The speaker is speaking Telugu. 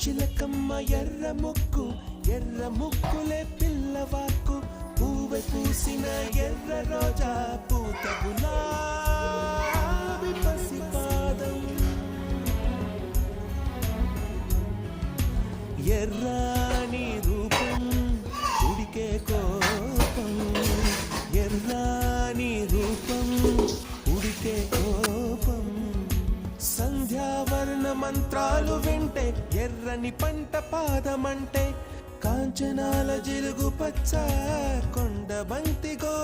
చిలకమ్మ ఎర్ర ముక్కులే పిల్లవాకు పూవె పూసిన ఎర్ర రోజా పూత గులాబీ పసిపాదం ఎర్రాని రూపం ఉడికే కోపం ఎర్రాని రూపం ఉడికే కోపం సంధ్యావర్ణ మంత్రాలు వింటే ఎర్రని పంట పాదమంటే కాంచనాల జిలుగు పచ్చ కొండ బంతి